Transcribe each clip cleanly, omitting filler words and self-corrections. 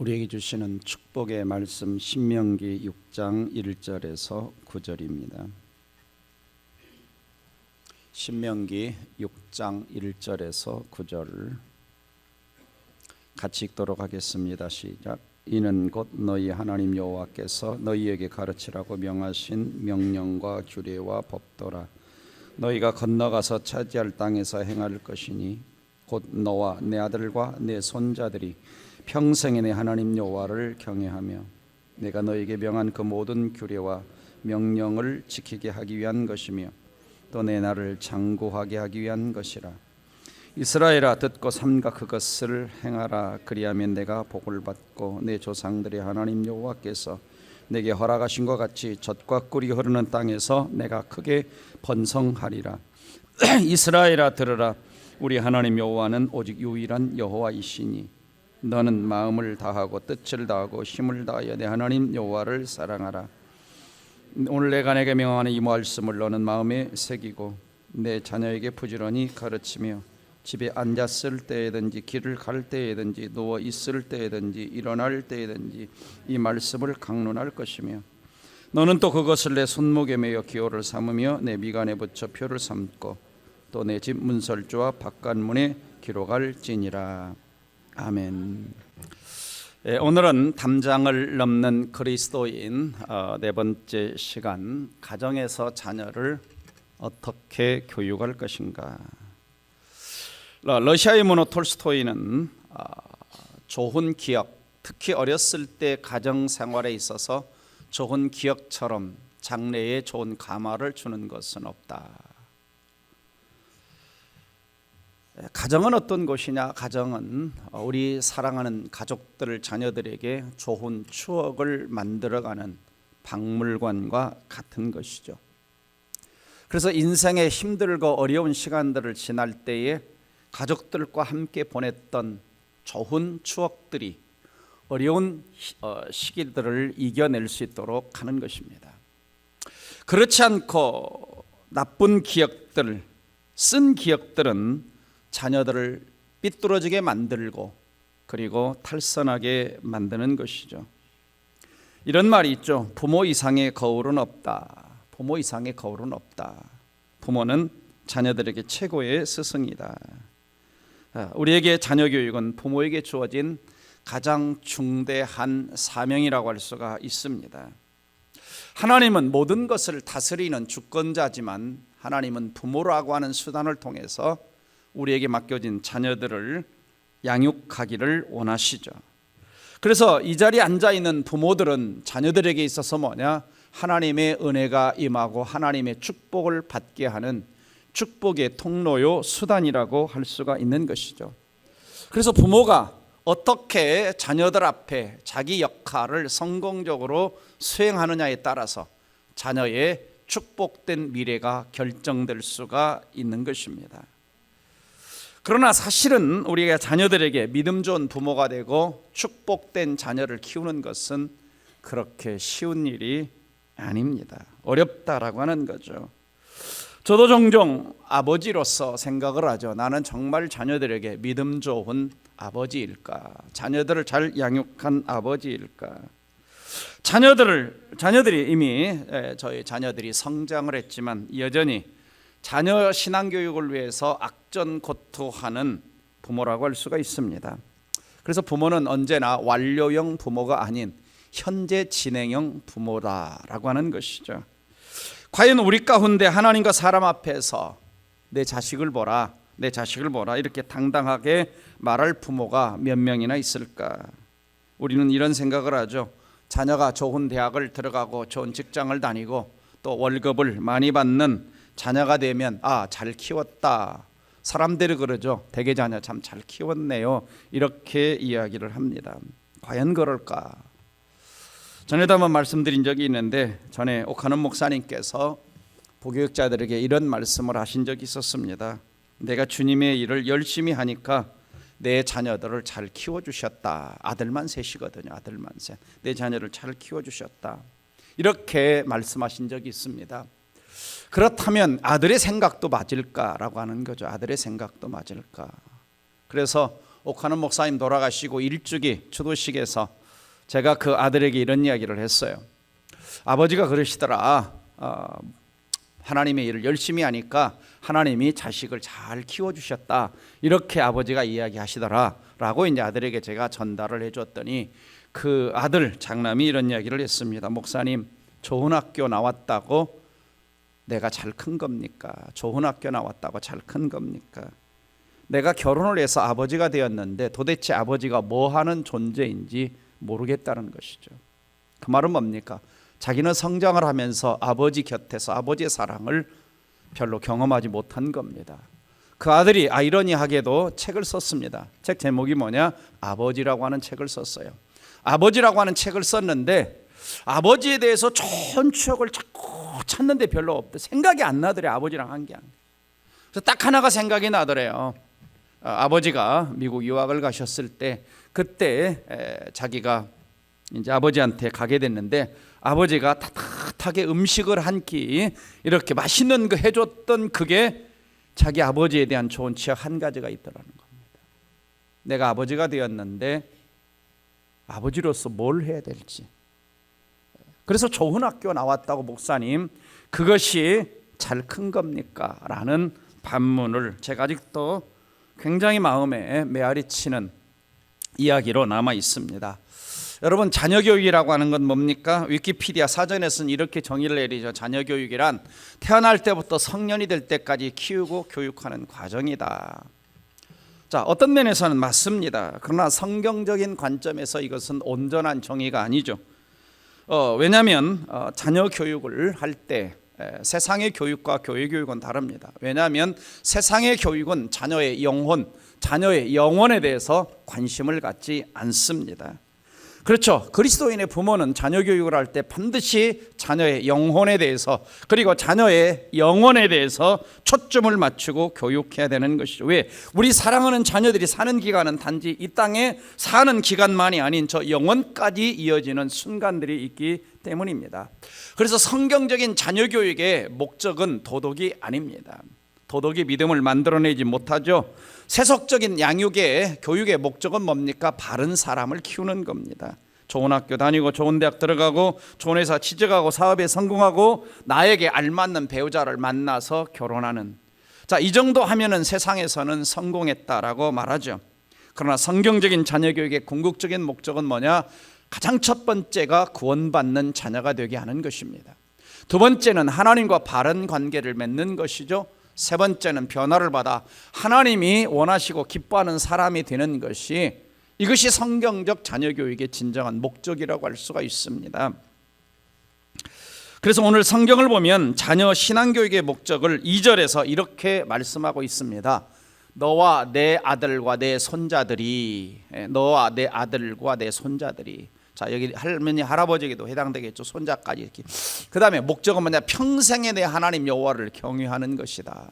우리에게 주시는 축복의 말씀 신명기 6장 1절에서 9절입니다. 신명기 6장 1절에서 9절 같이 읽도록 하겠습니다. 시작. 이는 곧 너희 하나님 여호와께서 너희에게 가르치라고 명하신 명령과 규례와 법도라. 너희가 건너가서 차지할 땅에서 행할 것이니 곧 너와 내 아들과 내 손자들이 평생에 내 하나님 여호와를 경외하며 내가 너희에게 명한 그 모든 규례와 명령을 지키게 하기 위한 것이며 또 내 나를 장구하게 하기 위한 것이라. 이스라엘아, 듣고 삼가 그것을 행하라. 그리하면 내가 복을 받고 내 조상들의 하나님 여호와께서 내게 허락하신 것 같이 젖과 꿀이 흐르는 땅에서 내가 크게 번성하리라. 이스라엘아, 들으라. 우리 하나님 여호와는 오직 유일한 여호와이시니 너는 마음을 다하고 뜻을 다하고 힘을 다하여 내 하나님 여호와를 사랑하라. 오늘 내가 내게 명하는 이 말씀을 너는 마음에 새기고 내 자녀에게 부지런히 가르치며 집에 앉았을 때에든지 길을 갈 때에든지 누워 있을 때에든지 일어날 때에든지 이 말씀을 강론할 것이며 너는 또 그것을 내 손목에 매어 기호를 삼으며 내 미간에 붙여 표를 삼고 또 내 집 문설주와 바깥문에 기록할지니라. 아멘. 오늘은 담장을 넘는 그리스도인 네 번째 시간, 가정에서 자녀를 어떻게 교육할 것인가. 러시아의 문호 톨스토이는 좋은 기억, 특히 어렸을 때 가정 생활에 있어서 좋은 기억처럼 장래에 좋은 감화를 주는 것은 없다. 가정은 어떤 곳이냐? 가정은 우리 사랑하는 가족들, 자녀들에게 좋은 추억을 만들어가는 박물관과 같은 것이죠. 그래서 인생의 힘들고 어려운 시간들을 지날 때에 가족들과 함께 보냈던 좋은 추억들이 어려운 시기들을 이겨낼 수 있도록 하는 것입니다. 그렇지 않고 나쁜 기억들, 쓴 기억들은 자녀들을 삐뚤어지게 만들고 그리고 탈선하게 만드는 것이죠. 이런 말이 있죠. 부모 이상의 거울은 없다. 부모 이상의 거울은 없다. 부모는 자녀들에게 최고의 스승이다. 우리에게 자녀 교육은 부모에게 주어진 가장 중대한 사명이라고 할 수가 있습니다. 하나님은 모든 것을 다스리는 주권자지만 하나님은 부모라고 하는 수단을 통해서 우리에게 맡겨진 자녀들을 양육하기를 원하시죠. 그래서 이 자리에 앉아있는 부모들은 자녀들에게 있어서 뭐냐? 하나님의 은혜가 임하고 하나님의 축복을 받게 하는 축복의 통로요 수단이라고 할 수가 있는 것이죠. 그래서 부모가 어떻게 자녀들 앞에 자기 역할을 성공적으로 수행하느냐에 따라서 자녀의 축복된 미래가 결정될 수가 있는 것입니다. 그러나 사실은 우리가 자녀들에게 믿음 좋은 부모가 되고 축복된 자녀를 키우는 것은 그렇게 쉬운 일이 아닙니다. 어렵다라고 하는 거죠. 저도 종종 아버지로서 생각을 하죠. 나는 정말 자녀들에게 믿음 좋은 아버지일까? 자녀들을 잘 양육한 아버지일까? 자녀들이 이미 저희 자녀들이 성장을 했지만 여전히 자녀 신앙교육을 위해서 악전고투하는 부모라고 할 수가 있습니다. 그래서 부모는 언제나 완료형 부모가 아닌 현재 진행형 부모다라고 하는 것이죠. 과연 우리 가운데 하나님과 사람 앞에서 내 자식을 보라, 내 자식을 보라 이렇게 당당하게 말할 부모가 몇 명이나 있을까? 우리는 이런 생각을 하죠. 자녀가 좋은 대학을 들어가고 좋은 직장을 다니고 또 월급을 많이 받는 자녀가 되면 잘 키웠다. 사람들이 그러죠. 대개 자녀 참 잘 키웠네요. 이렇게 이야기를 합니다. 과연 그럴까? 전에도 한번 말씀드린 적이 있는데 전에 옥하는 목사님께서 부교육자들에게 이런 말씀을 하신 적이 있었습니다. 내가 주님의 일을 열심히 하니까 내 자녀들을 잘 키워주셨다. 아들만 셋이거든요. 아들만 셋. 내 자녀를 잘 키워주셨다. 이렇게 말씀하신 적이 있습니다. 그렇다면 아들의 생각도 맞을까라고 하는 거죠. 아들의 생각도 맞을까? 그래서 옥하는 목사님 돌아가시고 일주기 추도식에서 제가 그 아들에게 이런 이야기를 했어요. 아버지가 그러시더라. 하나님의 일을 열심히 하니까 하나님이 자식을 잘 키워주셨다. 이렇게 아버지가 이야기하시더라 라고 이제 아들에게 제가 전달을 해줬더니 그 아들 장남이 이런 이야기를 했습니다. 목사님, 좋은 학교 나왔다고 내가 잘 큰 겁니까? 좋은 학교 나왔다고 잘 큰 겁니까? 내가 결혼을 해서 아버지가 되었는데 도대체 아버지가 뭐 하는 존재인지 모르겠다는 것이죠. 그 말은 뭡니까? 자기는 성장을 하면서 아버지 곁에서 아버지의 사랑을 별로 경험하지 못한 겁니다. 그 아들이 아이러니하게도 책을 썼습니다. 책 제목이 뭐냐? 아버지라고 하는 책을 썼어요. 아버지라고 하는 책을 썼는데 아버지에 대해서 좋은 추억을 자꾸 찾는데 별로 없대. 생각이 안 나더래. 아버지랑 한 게. 그래서 딱 하나가 생각이 나더래요. 아버지가 미국 유학을 가셨을 때 그때 자기가 이제 아버지한테 가게 됐는데 아버지가 따뜻하게 음식을 한 끼 이렇게 맛있는 거 해줬던 그게 자기 아버지에 대한 좋은 추억 한 가지가 있더라는 겁니다. 내가 아버지가 되었는데 아버지로서 뭘 해야 될지. 그래서 좋은 학교 나왔다고 목사님, 그것이 잘 큰 겁니까? 라는 반문을 제가 아직도 굉장히 마음에 메아리 치는 이야기로 남아 있습니다. 여러분, 자녀교육이라고 하는 건 뭡니까? 위키피디아 사전에서는 이렇게 정의를 내리죠. 자녀교육이란 태어날 때부터 성년이 될 때까지 키우고 교육하는 과정이다. 자, 어떤 면에서는 맞습니다. 그러나 성경적인 관점에서 이것은 온전한 정의가 아니죠. 왜냐하면 자녀 교육을 할 때 세상의 교육과 교회 교육은 다릅니다. 왜냐하면 세상의 교육은 자녀의 영혼, 자녀의 영혼에 대해서 관심을 갖지 않습니다. 그렇죠. 그리스도인의 부모는 자녀 교육을 할 때 반드시 자녀의 영혼에 대해서 그리고 자녀의 영혼에 대해서 초점을 맞추고 교육해야 되는 것이죠. 왜? 우리 사랑하는 자녀들이 사는 기간은 단지 이 땅에 사는 기간만이 아닌 저 영혼까지 이어지는 순간들이 있기 때문입니다. 그래서 성경적인 자녀 교육의 목적은 도덕이 아닙니다. 도덕이 믿음을 만들어내지 못하죠. 세속적인 양육의 교육의 목적은 뭡니까? 바른 사람을 키우는 겁니다. 좋은 학교 다니고 좋은 대학 들어가고 좋은 회사 취직하고 사업에 성공하고 나에게 알맞는 배우자를 만나서 결혼하는, 자, 이 정도 하면은 세상에서는 성공했다라고 말하죠. 그러나 성경적인 자녀 교육의 궁극적인 목적은 뭐냐? 가장 첫 번째가 구원받는 자녀가 되게 하는 것입니다. 두 번째는 하나님과 바른 관계를 맺는 것이죠. 세 번째는 변화를 받아 하나님이 원하시고 기뻐하는 사람이 되는 것이, 이것이 성경적 자녀교육의 진정한 목적이라고 할 수가 있습니다. 그래서 오늘 성경을 보면 자녀 신앙교육의 목적을 2절에서 이렇게 말씀하고 있습니다. 너와 내 아들과 내 손자들이, 너와 내 아들과 내 손자들이. 자, 여기 할머니 할아버지에게도 해당되겠죠. 손자까지 이렇게. 그 다음에 목적은 뭐냐? 평생에 내 하나님 여호와를 경외하는 것이다.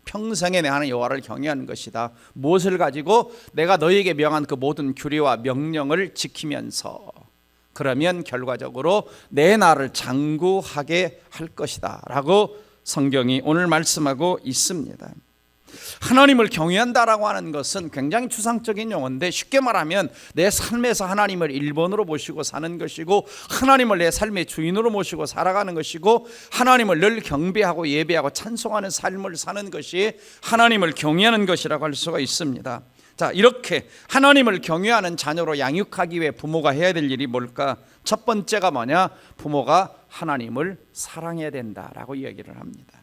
평생에 내 하나님 여호와를 경외하는 것이다. 무엇을 가지고? 내가 너희에게 명한 그 모든 규례와 명령을 지키면서, 그러면 결과적으로 내 나라를 장구하게 할 것이다 라고 성경이 오늘 말씀하고 있습니다. 하나님을 경외한다라고 하는 것은 굉장히 추상적인 용어인데, 쉽게 말하면 내 삶에서 하나님을 1번으로 모시고 사는 것이고, 하나님을 내 삶의 주인으로 모시고 살아가는 것이고, 하나님을 늘 경배하고 예배하고 찬송하는 삶을 사는 것이 하나님을 경외하는 것이라고 할 수가 있습니다. 자, 이렇게 하나님을 경외하는 자녀로 양육하기 위해 부모가 해야 될 일이 뭘까? 첫 번째가 뭐냐? 부모가 하나님을 사랑해야 된다라고 이야기를 합니다.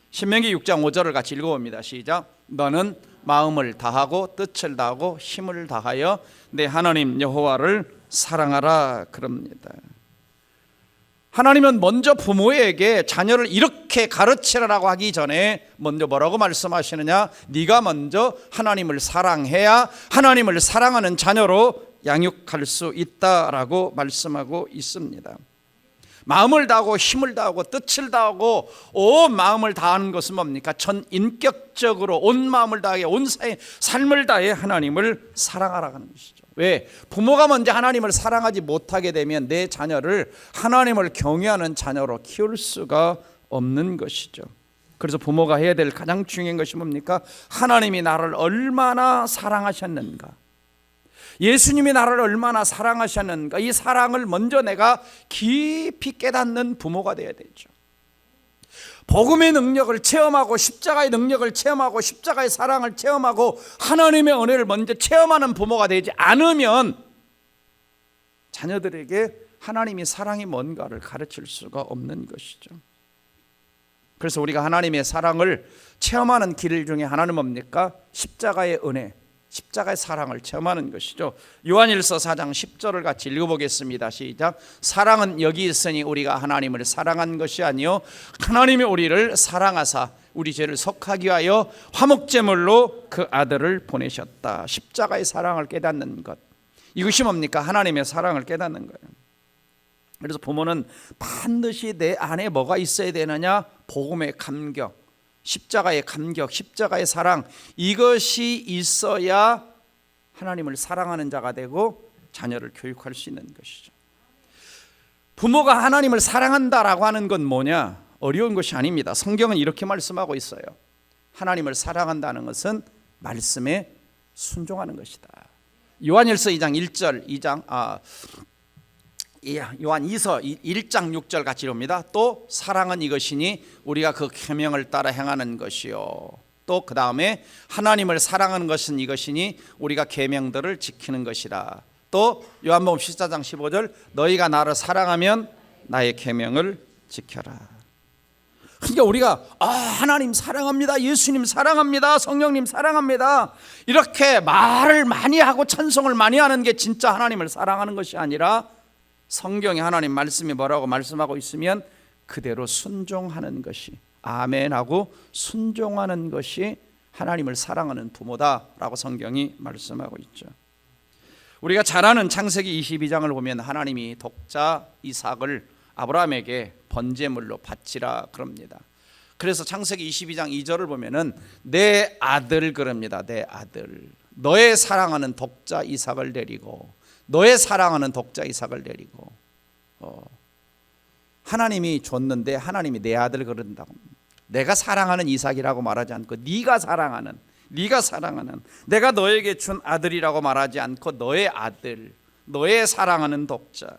신명기 6장 5절을 같이 읽어봅니다. 시작. 너는 마음을 다하고 뜻을 다하고 힘을 다하여 내 하나님 여호와를 사랑하라 그럽니다. 하나님은 먼저 부모에게 자녀를 이렇게 가르치라고 하기 전에 먼저 뭐라고 말씀하시느냐? 네가 먼저 하나님을 사랑해야 하나님을 사랑하는 자녀로 양육할 수 있다라고 말씀하고 있습니다. 마음을 다하고 힘을 다하고 뜻을 다하고 온 마음을 다하는 것은 뭡니까? 전 인격적으로 온 마음을 다해 온 삶을 다해 하나님을 사랑하라고 하는 것이죠. 왜? 부모가 먼저 하나님을 사랑하지 못하게 되면 내 자녀를 하나님을 경외하는 자녀로 키울 수가 없는 것이죠. 그래서 부모가 해야 될 가장 중요한 것이 뭡니까? 하나님이 나를 얼마나 사랑하셨는가, 예수님이 나를 얼마나 사랑하셨는가, 이 사랑을 먼저 내가 깊이 깨닫는 부모가 되어야 되죠. 복음의 능력을 체험하고 십자가의 능력을 체험하고 십자가의 사랑을 체험하고 하나님의 은혜를 먼저 체험하는 부모가 되지 않으면 자녀들에게 하나님이 사랑이 뭔가를 가르칠 수가 없는 것이죠. 그래서 우리가 하나님의 사랑을 체험하는 길 중에 하나는 뭡니까? 십자가의 은혜, 십자가의 사랑을 체험하는 것이죠. 요한일서 4장 10절을 같이 읽어보겠습니다. 시작. 사랑은 여기 있으니 우리가 하나님을 사랑한 것이 아니요 하나님이 우리를 사랑하사 우리 죄를 속하기 위하여 화목제물로 그 아들을 보내셨다. 십자가의 사랑을 깨닫는 것, 이것이 뭡니까? 하나님의 사랑을 깨닫는 거예요. 그래서 부모는 반드시 내 안에 뭐가 있어야 되느냐? 복음의 감격, 십자가의 감격, 십자가의 사랑, 이것이 있어야 하나님을 사랑하는 자가 되고 자녀를 교육할 수 있는 것이죠. 부모가 하나님을 사랑한다라고 하는 건 뭐냐? 어려운 것이 아닙니다. 성경은 이렇게 말씀하고 있어요. 하나님을 사랑한다는 것은 말씀에 순종하는 것이다. 요한일서 2장 1절, 요한 2서 1장 6절 같이 이릅니다. 또 사랑은 이것이니 우리가 그 계명을 따라 행하는 것이요. 또 그 다음에 하나님을 사랑하는 것은 이것이니 우리가 계명들을 지키는 것이라. 또 요한복음 14장 15절 너희가 나를 사랑하면 나의 계명을 지켜라. 그러니까 우리가 하나님 사랑합니다, 예수님 사랑합니다, 성령님 사랑합니다, 이렇게 말을 많이 하고 찬송을 많이 하는 게 진짜 하나님을 사랑하는 것이 아니라 성경에 하나님 말씀이 뭐라고 말씀하고 있으면 그대로 순종하는 것이, 아멘하고 순종하는 것이 하나님을 사랑하는 부모다라고 성경이 말씀하고 있죠. 우리가 잘 아는 창세기 22장을 보면 하나님이 독자 이삭을 아브라함에게 번제물로 바치라 그럽니다. 그래서 창세기 22장 2절을 보면은 내 아들 그럽니다. 내 아들, 너의 사랑하는 독자 이삭을 데리고, 너의 사랑하는 독자 이삭을 데리고, 하나님이 줬는데 하나님이 내 아들 그런다고. 내가 사랑하는 이삭이라고 말하지 않고 네가 사랑하는, 내가 너에게 준 아들이라고 말하지 않고 너의 아들, 너의 사랑하는 독자,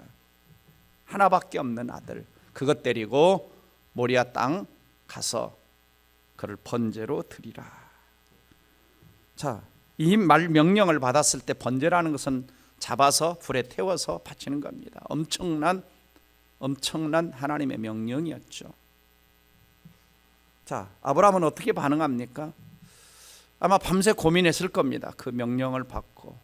하나밖에 없는 아들, 그것 데리고 모리아 땅 가서 그를 번제로 드리라. 자, 이 말 명령을 받았을 때 번제라는 것은 잡아서 불에 태워서 바치는 겁니다. 엄청난 하나님의 명령이었죠. 자, 아브라함은 어떻게 반응합니까? 아마 밤새 고민했을 겁니다. 그 명령을 받고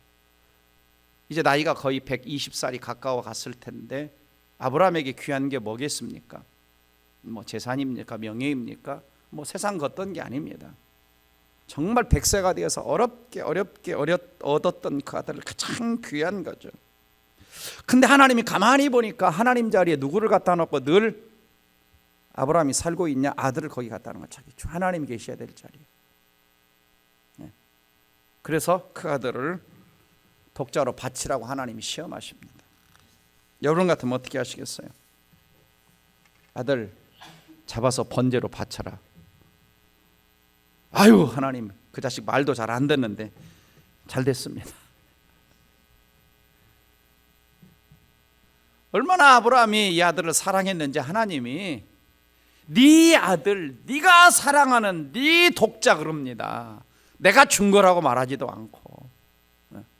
이제 나이가 거의 120살이 가까워 갔을 텐데 아브라함에게 귀한 게 뭐겠습니까? 뭐 재산입니까? 명예입니까? 뭐 세상 걷던 게 아닙니다. 정말 100세가 되어서 어렵게 얻었던 그 아들을 가장 귀한 거죠. 근데 하나님이 가만히 보니까 하나님 자리에 누구를 갖다 놓고 늘 아브라함이 살고 있냐? 아들을 거기 갖다 놓은 거죠. 하나님이 계셔야 될 자리에. 그래서 그 아들을 독자로 바치라고 하나님이 시험하십니다. 여러분 같으면 어떻게 하시겠어요? 아들 잡아서 번제로 바쳐라. 아유, 하나님, 그 자식 말도 잘 안 듣는데 잘 됐습니다. 얼마나 아브라함이 이 아들을 사랑했는지 하나님이 네 아들, 네가 사랑하는 네 독자 그럽니다. 내가 준 거라고 말하지도 않고.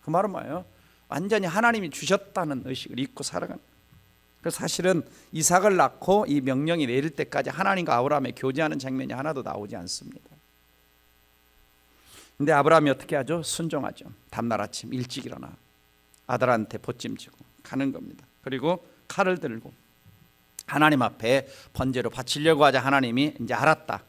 그 말은 뭐예요? 완전히 하나님이 주셨다는 의식을 잊고 살아가는. 그래서 사실은 이삭을 낳고 이 명령이 내릴 때까지 하나님과 아브라함의 교제하는 장면이 하나도 나오지 않습니다. 근데 아브라함이 어떻게 하죠? 순종하죠. 다음날 아침 일찍 일어나 아들한테 보찜지고 가는 겁니다. 그리고 칼을 들고 하나님 앞에 번제로 바치려고 하자 하나님이 이제 알았다.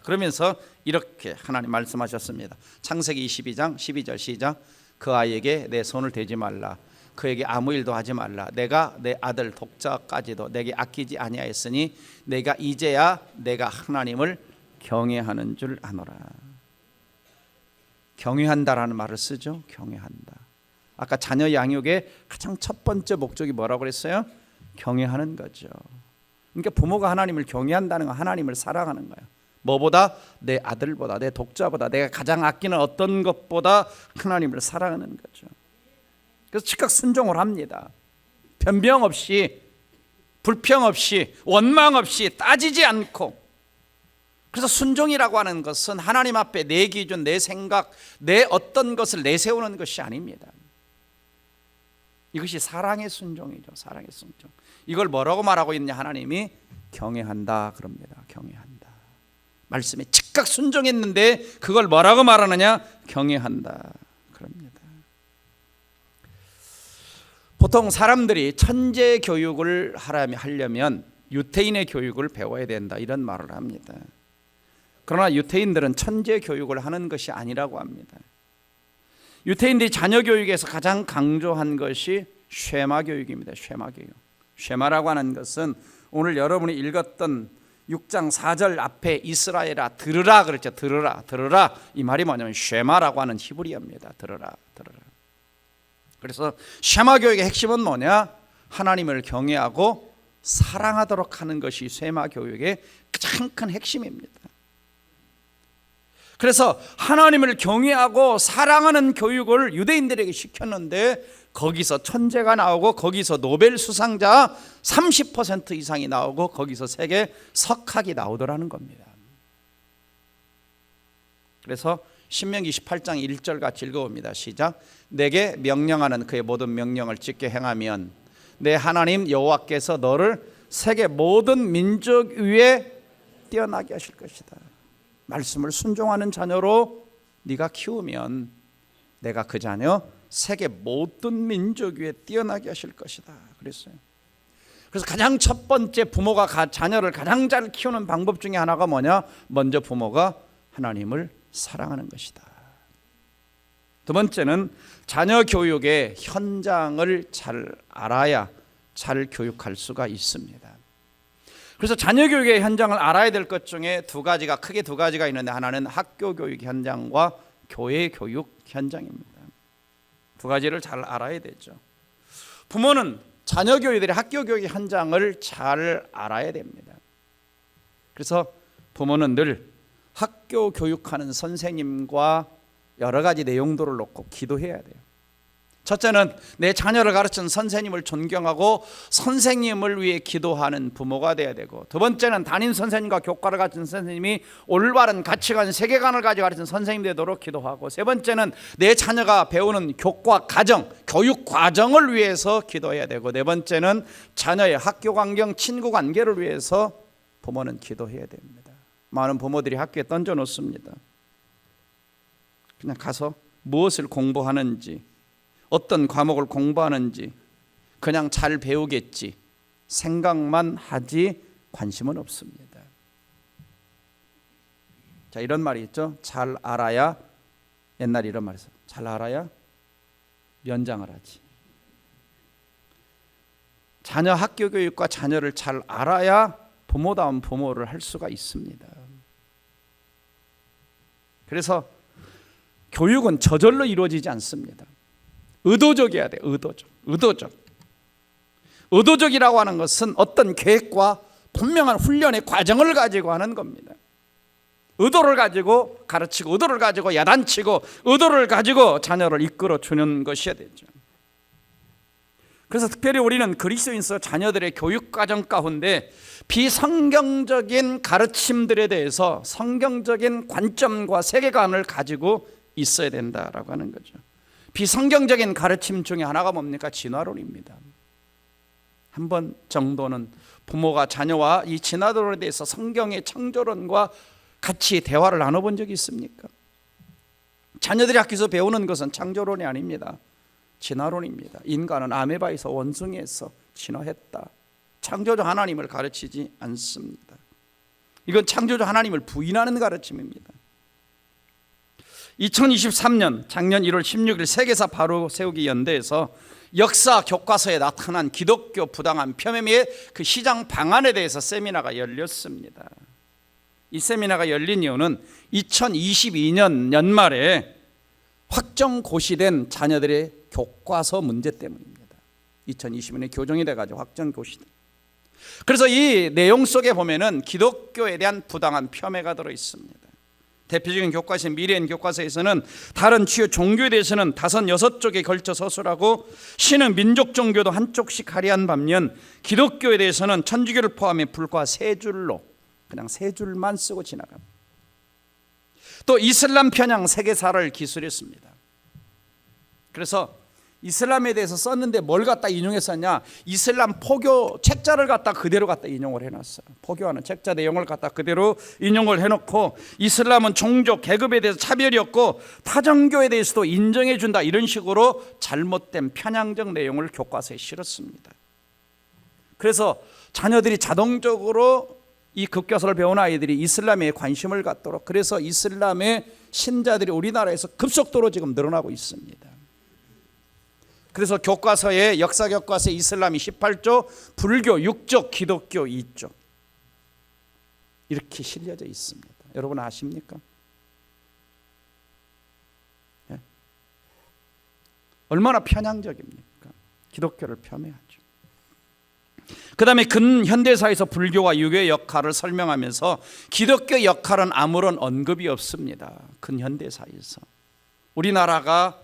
그러면서 이렇게 하나님 말씀하셨습니다. 창세기 22장 12절 시작. 그 아이에게 내 손을 대지 말라. 그에게 아무 일도 하지 말라. 내가 내 아들 독자까지도 내게 아끼지 아니하였으니 내가 이제야 내가 하나님을 경외하는 줄 아노라. 경외한다라는 말을 쓰죠. 경외한다. 아까 자녀 양육의 가장 첫 번째 목적이 뭐라고 그랬어요? 경외하는 거죠. 그러니까 부모가 하나님을 경외한다는 건 하나님을 사랑하는 거예요. 뭐보다? 내 아들보다, 내 독자보다, 내가 가장 아끼는 어떤 것보다 하나님을 사랑하는 거죠. 그래서 즉각 순종을 합니다. 변명 없이, 불평 없이, 원망 없이, 따지지 않고. 그래서 순종이라고 하는 것은 하나님 앞에 내 기준, 내 생각, 내 어떤 것을 내세우는 것이 아닙니다. 이것이 사랑의 순종이죠. 사랑의 순종. 이걸 뭐라고 말하고 있냐? 하나님이 경외한다 그럽니다. 경외한다. 말씀에 즉각 순종했는데 그걸 뭐라고 말하느냐? 경외한다 그럽니다. 보통 사람들이 천재 교육을 하려면 유태인의 교육을 배워야 된다 이런 말을 합니다. 그러나 유태인들은 천재 교육을 하는 것이 아니라고 합니다. 유태인들이 자녀 교육에서 가장 강조한 것이 쉐마 교육입니다. 쉐마 교육. 쉐마라고 하는 것은 오늘 여러분이 읽었던 6장 4절 앞에 이스라엘아 들으라 그랬죠. 들으라 들으라. 이 말이 뭐냐면 쉐마라고 하는 히브리어입니다. 들으라 들으라. 그래서 쉐마 교육의 핵심은 뭐냐? 하나님을 경외하고 사랑하도록 하는 것이 쉐마 교육의 가장 큰 핵심입니다. 그래서 하나님을 경외하고 사랑하는 교육을 유대인들에게 시켰는데 거기서 천재가 나오고 거기서 노벨 수상자 30% 이상이 나오고 거기서 세계 석학이 나오더라는 겁니다. 그래서 신명기 28장 1절 같이 읽어봅니다. 시작. 내게 명령하는 그의 모든 명령을 지켜 행하면 내 하나님 여호와께서 너를 세계 모든 민족 위에 뛰어나게 하실 것이다. 말씀을 순종하는 자녀로 네가 키우면 내가 그 자녀 세계 모든 민족 위에 뛰어나게 하실 것이다 그랬어요. 그래서 가장 첫 번째 부모가 자녀를 가장 잘 키우는 방법 중에 하나가 뭐냐? 먼저 부모가 하나님을 사랑하는 것이다. 두 번째는 자녀 교육의 현장을 잘 알아야 잘 교육할 수가 있습니다. 그래서 자녀 교육의 현장을 알아야 될 것 중에 크게 두 가지가 있는데 하나는 학교 교육 현장과 교회 교육 현장입니다. 두 가지를 잘 알아야 되죠. 부모는 자녀 교육들의 학교 교육 현장을 잘 알아야 됩니다. 그래서 부모는 늘 학교 교육하는 선생님과 여러 가지 내용들을 놓고 기도해야 돼요. 첫째는 내 자녀를 가르치는 선생님을 존경하고 선생님을 위해 기도하는 부모가 돼야 되고, 두 번째는 담임 선생님과 교과를 가르치는 선생님이 올바른 가치관, 세계관을 가지고 가르치는 선생님 되도록 기도하고, 세 번째는 내 자녀가 배우는 교과 과정, 교육 과정을 위해서 기도해야 되고, 네 번째는 자녀의 학교 환경, 친구 관계를 위해서 부모는 기도해야 됩니다. 많은 부모들이 학교에 던져 놓습니다. 그냥 가서 무엇을 공부하는지, 어떤 과목을 공부하는지 그냥 잘 배우겠지 생각만 하지 관심은 없습니다. 자, 이런 말이 있죠. 잘 알아야, 옛날에 이런 말이 있어요. 잘 알아야 면장을 하지. 자녀 학교 교육과 자녀를 잘 알아야 부모다운 부모를 할 수가 있습니다. 그래서 교육은 저절로 이루어지지 않습니다. 의도적이어야 돼요. 의도적이라고 하는 것은 어떤 계획과 분명한 훈련의 과정을 가지고 하는 겁니다. 의도를 가지고 가르치고, 의도를 가지고 야단치고, 의도를 가지고 자녀를 이끌어 주는 것이어야 되죠. 그래서 특별히 우리는 그리스도인서 자녀들의 교육 과정 가운데 비성경적인 가르침들에 대해서 성경적인 관점과 세계관을 가지고 있어야 된다라고 하는 거죠. 비성경적인 가르침 중에 하나가 뭡니까? 진화론입니다. 한 번 정도는 부모가 자녀와 이 진화론에 대해서 성경의 창조론과 같이 대화를 나눠본 적이 있습니까? 자녀들이 학교에서 배우는 것은 창조론이 아닙니다. 진화론입니다. 인간은 아메바에서 원숭이에서 진화했다. 창조주 하나님을 가르치지 않습니다. 이건 창조주 하나님을 부인하는 가르침입니다. 2023년 작년 1월 16일 세계사 바로 세우기 연대에서 역사 교과서에 나타난 기독교 부당한 폄훼의 그 시장 방안에 대해서 세미나가 열렸습니다. 이 세미나가 열린 이유는 2022년 연말에 확정 고시된 자녀들의 교과서 문제 때문입니다. 2020년에 교정이 돼가지고 확정 고시된. 그래서 이 내용 속에 보면은 기독교에 대한 부당한 폄훼가 들어 있습니다. 대표적인 교과서인 미래인 교과서에서는 다른 주요 종교에 대해서는 5, 6쪽에 걸쳐 서술하고 신은 민족 종교도 한쪽씩 할애한 반면 기독교에 대해서는 천주교를 포함해 불과 3줄로 그냥 3줄만 쓰고 지나갑니다. 또 이슬람 편향 세계사를 기술했습니다. 그래서 이슬람에 대해서 썼는데 뭘 갖다 인용했었냐? 이슬람 포교 책자를 갖다 그대로 갖다 인용을 해놨어요. 포교하는 책자 내용을 갖다 그대로 인용을 해놓고 이슬람은 종족, 계급에 대해서 차별이 없고 타종교에 대해서도 인정해준다, 이런 식으로 잘못된 편향적 내용을 교과서에 실었습니다. 그래서 자녀들이 자동적으로 이 급교사를 배운 아이들이 이슬람에 관심을 갖도록, 그래서 이슬람의 신자들이 우리나라에서 급속도로 지금 늘어나고 있습니다. 그래서 교과서에 역사 교과서에 이슬람이 18조, 불교 6조, 기독교 2조 이렇게 실려져 있습니다. 여러분 아십니까? 예? 얼마나 편향적입니까? 기독교를 폄훼하죠. 그 다음에 근현대사에서 불교와 유교의 역할을 설명하면서 기독교의 역할은 아무런 언급이 없습니다. 근현대사에서 우리나라가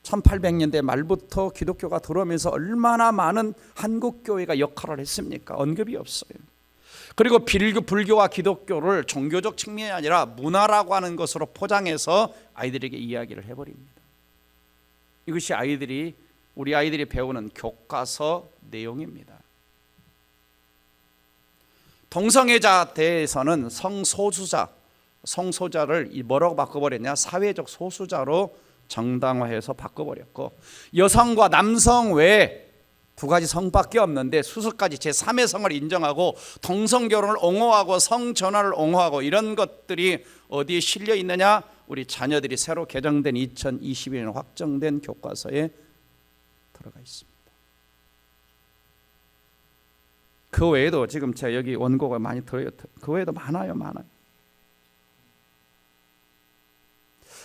1800년대 말부터 기독교가 들어오면서 얼마나 많은 한국교회가 역할을 했습니까? 언급이 없어요. 그리고 불교와 기독교를 종교적 측면이 아니라 문화라고 하는 것으로 포장해서 아이들에게 이야기를 해버립니다. 이것이 우리 아이들이 배우는 교과서 내용입니다. 동성애자 대해서는 성소자를 뭐라고 바꿔버렸냐? 사회적 소수자로 정당화해서 바꿔버렸고, 여성과 남성 외에 2가지 성밖에 없는데 수석까지 제3의 성을 인정하고 동성결혼을 옹호하고 성전환을 옹호하고 이런 것들이 어디에 실려 있느냐? 우리 자녀들이 새로 개정된 2022년 확정된 교과서에 들어가 있습니다. 그 외에도 지금 제가 여기 원고가 많이 들어요. 그 외에도 많아요.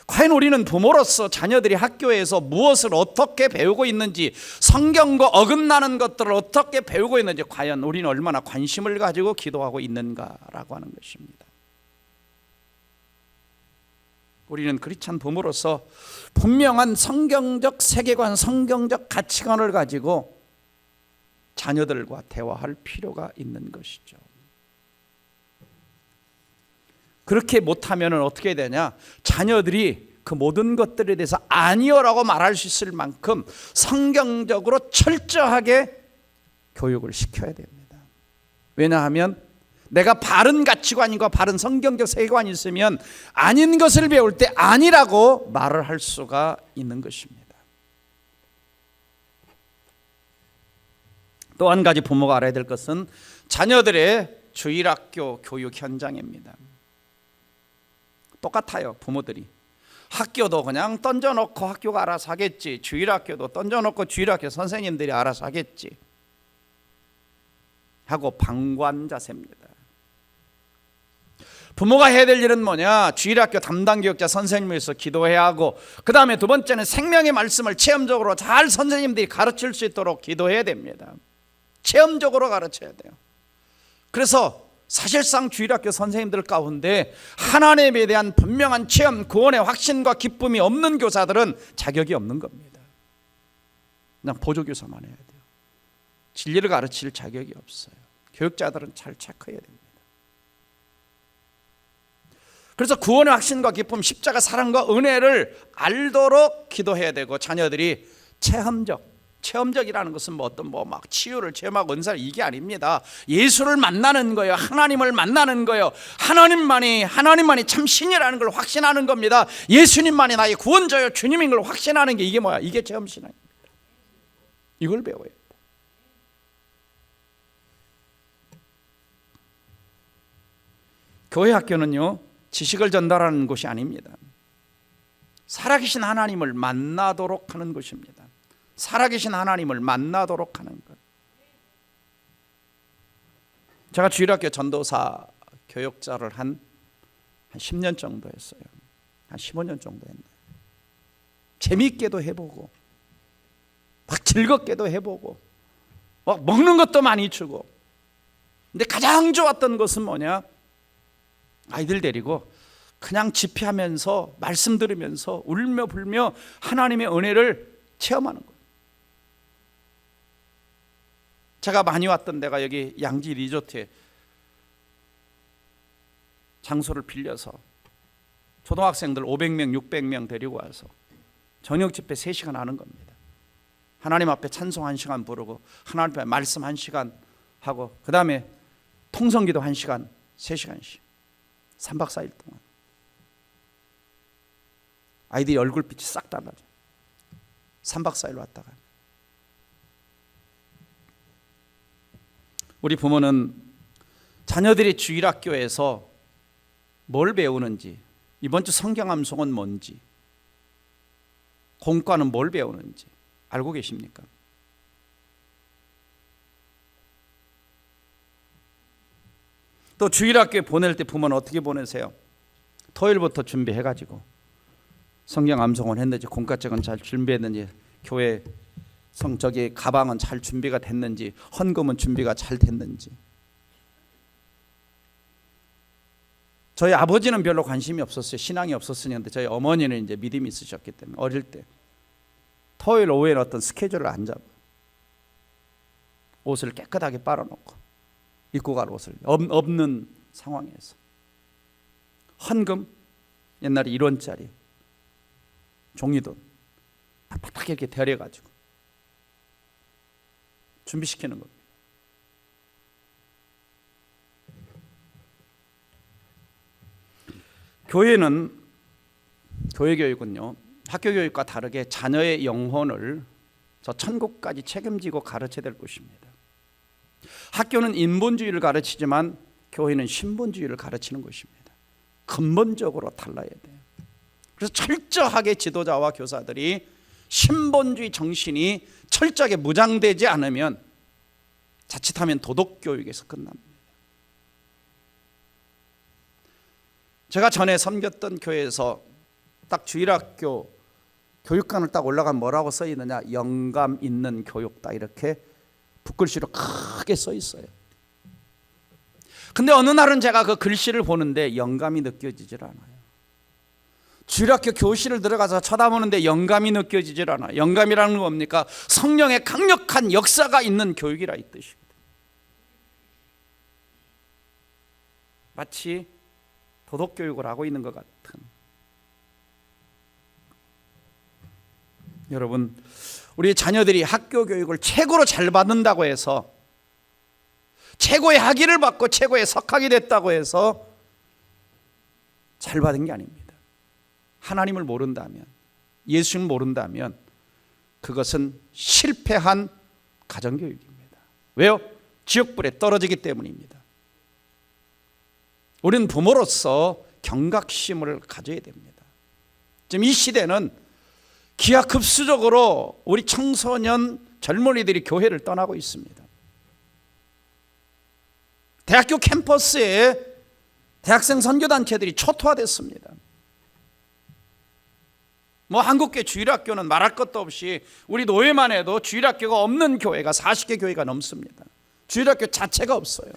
과연 우리는 부모로서 자녀들이 학교에서 무엇을 어떻게 배우고 있는지, 성경과 어긋나는 것들을 어떻게 배우고 있는지, 과연 우리는 얼마나 관심을 가지고 기도하고 있는가라고 하는 것입니다. 우리는 크리스찬 부모로서 분명한 성경적 세계관, 성경적 가치관을 가지고 자녀들과 대화할 필요가 있는 것이죠. 그렇게 못하면 어떻게 되냐? 자녀들이 그 모든 것들에 대해서 아니요라고 말할 수 있을 만큼 성경적으로 철저하게 교육을 시켜야 됩니다. 왜냐하면 내가 바른 가치관과 바른 성경적 세계관이 있으면 아닌 것을 배울 때 아니라고 말을 할 수가 있는 것입니다. 또 한 가지 부모가 알아야 될 것은 자녀들의 주일학교 교육 현장입니다. 똑같아요. 부모들이 학교도 그냥 던져놓고 학교가 알아서 하겠지, 주일학교도 던져놓고 주일학교 선생님들이 알아서 하겠지 하고 방관 자세입니다. 부모가 해야 될 일은 뭐냐? 주일학교 담당 교육자 선생님에서 기도해야 하고, 그 다음에 2번째는 생명의 말씀을 체험적으로 잘 선생님들이 가르칠 수 있도록 기도해야 됩니다. 체험적으로 가르쳐야 돼요. 그래서 사실상 주일학교 선생님들 가운데 하나님에 대한 분명한 체험, 구원의 확신과 기쁨이 없는 교사들은 자격이 없는 겁니다. 그냥 보조교사만 해야 돼요. 진리를 가르칠 자격이 없어요. 교육자들은 잘 체크해야 됩니다. 그래서 구원의 확신과 기쁨, 십자가 사랑과 은혜를 알도록 기도해야 되고, 자녀들이 체험적이라는 것은 막 치유를 체험하고 은사를, 이게 아닙니다. 예수를 만나는 거예요. 하나님을 만나는 거예요. 하나님만이 참 신이라는 걸 확신하는 겁니다. 예수님만이 나의 구원자요 주님인 걸 확신하는 게 이게 뭐야? 이게 체험신앙입니다. 이걸 배워야 돼. 교회 학교는요, 지식을 전달하는 곳이 아닙니다. 살아계신 하나님을 만나도록 하는 곳입니다. 살아계신 하나님을 만나도록 하는 것. 제가 주일학교 전도사 교육자를 한 10년 정도 했어요. 한 15년 정도 했나요? 재미있게도 해보고 막 즐겁게도 해보고 먹는 것도 많이 주고. 근데 가장 좋았던 것은 뭐냐? 아이들 데리고 그냥 집회하면서 말씀 들으면서 울며 불며 하나님의 은혜를 체험하는 거예요. 제가 많이 왔던 데가 여기 양지 리조트에 장소를 빌려서 초등학생들 500명, 600명 데리고 와서 저녁 집회 3시간 하는 겁니다. 하나님 앞에 찬송 1시간 부르고 하나님 앞에 말씀 1시간 하고 그 다음에 통성기도 1시간, 3시간씩 3박 4일 동안 아이들이 얼굴빛이 싹 달라져. 3박 4일 왔다가 우리 부모는 자녀들이 주일학교에서 뭘 배우는지, 이번 주 성경 암송은 뭔지, 공과는 뭘 배우는지 알고 계십니까? 또 주일학교에 보낼 때 부모는 어떻게 보내세요? 토요일부터 준비해가지고 성경 암송은 했는지, 공과책은 잘 준비했는지, 교회 성적이 가방은 잘 준비가 됐는지, 헌금은 준비가 잘 됐는지. 저희 아버지는 별로 관심이 없었어요. 신앙이 없었으니까. 저희 어머니는 이제 믿음이 있으셨기 때문에 어릴 때 토요일 오후에는 어떤 스케줄을 안 잡아요. 옷을 깨끗하게 빨아놓고 입고 갈 옷을 없는 상황에서 헌금 옛날에 1원짜리 종이돈 팍팍 이렇게 데려가지고 준비시키는 겁니다. 교회는, 교회 교육은요, 학교 교육과 다르게 자녀의 영혼을 저 천국까지 책임지고 가르쳐야 될 것입니다. 학교는 인본주의를 가르치지만 교회는 신본주의를 가르치는 것입니다. 근본적으로 달라야 돼요. 그래서 철저하게 지도자와 교사들이 신본주의 정신이 철저하게 무장되지 않으면 자칫하면 도덕교육에서 끝납니다. 제가 전에 섬겼던 교회에서 딱 주일학교 교육관을 딱 올라가면 뭐라고 써 있느냐? 영감 있는 교육다, 이렇게 붓글씨로 크게 써 있어요. 근데 어느 날은 제가 그 글씨를 보는데 영감이 느껴지질 않아요. 주일학교 교실을 들어가서 쳐다보는데 영감이 느껴지질 않아요. 영감이라는 건 뭡니까? 성령의 강력한 역사가 있는 교육이라 이 뜻입니다. 마치 도덕교육을 하고 있는 것 같은. 여러분, 우리 자녀들이 학교 교육을 최고로 잘 받는다고 해서, 최고의 학위를 받고 최고의 석학이 됐다고 해서 잘 받은 게 아닙니다. 하나님을 모른다면, 예수님을 모른다면 그것은 실패한 가정교육입니다. 왜요? 지옥불에 떨어지기 때문입니다. 우리는 부모로서 경각심을 가져야 됩니다. 지금 이 시대는 기하급수적으로 우리 청소년 젊은이들이 교회를 떠나고 있습니다. 대학교 캠퍼스에 대학생 선교단체들이 초토화됐습니다. 뭐 한국계 주일학교는 말할 것도 없이 우리 노예만 해도 주일학교가 없는 교회가 40개 교회가 넘습니다. 주일학교 자체가 없어요.